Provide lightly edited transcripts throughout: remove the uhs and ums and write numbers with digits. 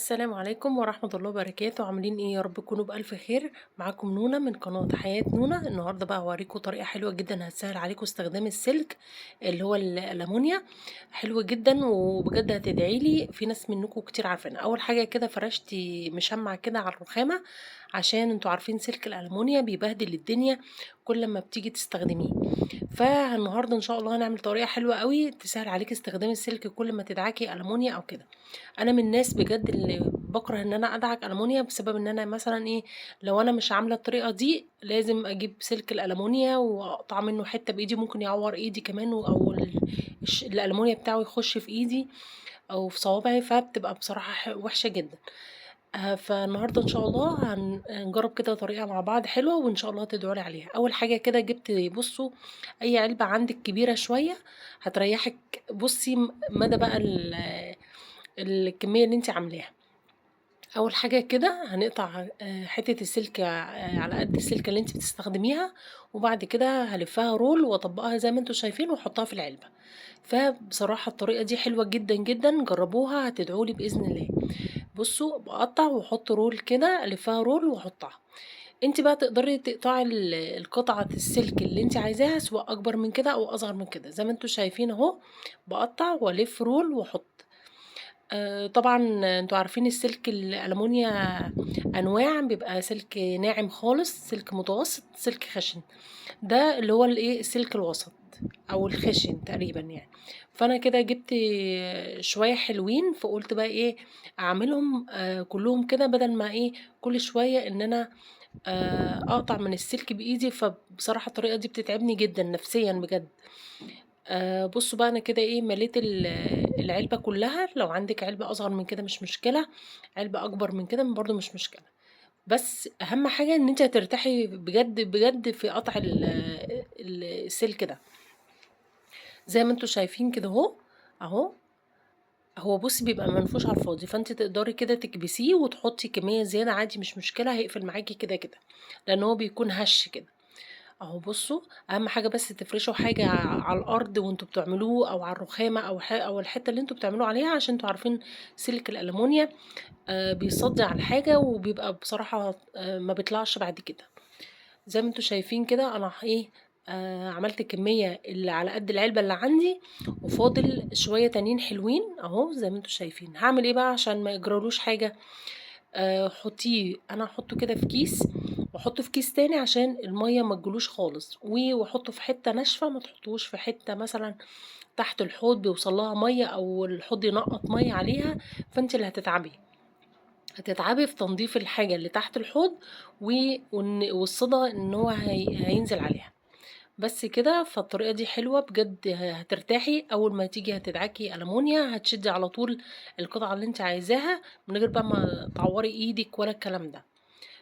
السلام عليكم ورحمة الله وبركاته، عاملين ايه؟ يا رب تكونوا بألف خير. معاكم نونا من قناة حياة نونا. النهاردة بقى هوريكم طريقة حلوة جدا هتسهل عليكم استخدام السلك اللي هو الألمونيا. حلو جدا وبجد هتدعيلي. في ناس منكم كتير عارفين. أول حاجة كده فرشتي مشمع كده على الرخامة، عشان انتوا عارفين سلك الألمونيا بيبهدل الدنيا كل ما بتيجي تستخدميه. فالنهارده ان شاء الله هنعمل طريقة حلوة قوي تسهل عليك استخدام السلك كل ما تدعكي ألمونيا أو كده. انا من الناس بجد اللي باكره ان انا ادعك ألمونيا، بسبب ان انا مثلا ايه، لو انا مش عامله الطريقه دي لازم اجيب سلك الألمونيا واقطع منه حته بايدي، ممكن يعور ايدي كمان او الألمونيا بتاعه يخش في ايدي او في صوابعي، فبتبقى بصراحه وحشه جدا. فالنهارده ان شاء الله هنجرب كده طريقه مع بعض حلوه، وان شاء الله تدعولي عليها. اول حاجه كده جبت، بصوا، اي علبه عندك كبيره شويه هتريحك. بصي مدى بقى الكميه اللي انت عاملاها. اول حاجه كده هنقطع حته السلك على قد السلكه اللي انت بتستخدميها، وبعد كده هلفها رول واطبقها زي ما انتوا شايفين واحطها في العلبه. فبصراحه الطريقه دي حلوه جدا جدا، جربوها هتدعولي باذن الله. بصوا، بقطع واحط رول كده، الفها رول واحطها. انت بقى تقدري تقطعي القطعه السلك اللي انت عايزاها، سواء اكبر من كده او اصغر من كده زي ما انتوا شايفين اهو. بقطع والف رول واحط. طبعًا أنتم عارفين السلك الألمونيا أنواع، بيبقى سلك ناعم خالص، سلك متوسط، سلك خشن. ده اللي هو الإيه، السلك الوسط أو الخشن تقريبًا يعني. فأنا كده جبت شوية حلوين، فقُلت بقى إيه، أعملهم كلّهم كده، بدل ما إيه، كل شوية إن أنا أقطع من السلك بإيدي. فبصراحة الطريقة دي بتتعبني جدًا نفسيًا بجد. بُصّوا بقى، أنا كده إيه، مليت العلبة كلّها. لو عندِك علبة أصغر من كده مش مشكلة، علبة أكبر من كده برضه مش مشكلة. بس أهم حاجة إن أنتِ هترتاحي بجد، بجد في قطع السلك ده. زي ما أنتم شايفين كده أهو. هو بُصّي بيبقى منفوش على الفاضي، فأنتِ تقدري كده تكبسيه وتحطّي كمية زيادة عادي، مش مشكلة، هيقفل معاكِ كده، كده، لإن هو بيكون هَش كده. أهو بُصّوا، أهم حاجة بس تفرشوا حاجة على الأرض وأنتم بتعملوه، أو على الرخامة، أو الحتة اللي أنتم بتعملوه عليها، عشان أنتم عارفين سلك الألمونيا بيصدّي على الحاجة، وبيبقى بصراحة ما بيطلعش بعد كده. زي ما أنتم شايفين كده أنا إيه، عملت الكمية اللي على قد العلبة اللي عندي، وفاضل شوية تانيين حلوين أهو زي ما أنتم شايفين. هاعمل إيه بقى عشان ما يجرالوش حاجة؟ حطيه، أنا هاحطه كده في كيس، واحطه في كيس تاني عشان المَيّة ما تجيلوش خالص، واحطه في حتة ناشفة، ما تحطوش في حتة مثلًا تحت الحوض بيوصل لها مَيّة، أو الحوض ينقّط مَيّة عليها، فأنتِ اللي هتتعبي في تنضيف الحاجة اللي تحت الحوض، و والصدى إن هو هينزل عليها. بس كده. فالطريقة دي حلوة بجد، هترتاحي أول ما تيجي هتدعكي ألمونيا، هتشدي على طول القطعة اللي انت عايزاها من غير بقى ما تعوري ايدك ولا الكلام ده.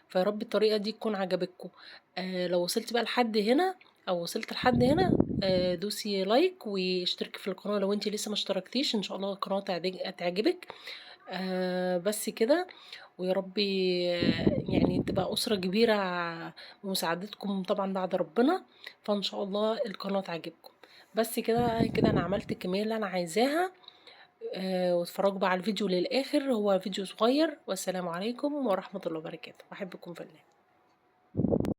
فيا رب الطريقة دي تكون عجبتكم. لو وصلت بقى لحد هنا، او وصلت لحد هنا، دوسي لايك واشتركي في القناة لو انت لسه ما اشتركتيش، ان شاء الله القناة تعجبك. بس كده. ويا رب يعني تبقى أسرة كبيرة بمساعدتكم طبعًا بعد ربنا، فإن شاء الله القناة تعجبكم. بس كده، كده أنا عملت الكمية اللي أنا عايزاها. واتفرجوا بقى على الفيديو للآخر، هو فيديو صغير. والسلام عليكم ورحمة الله وبركاته، باحبكم في الله.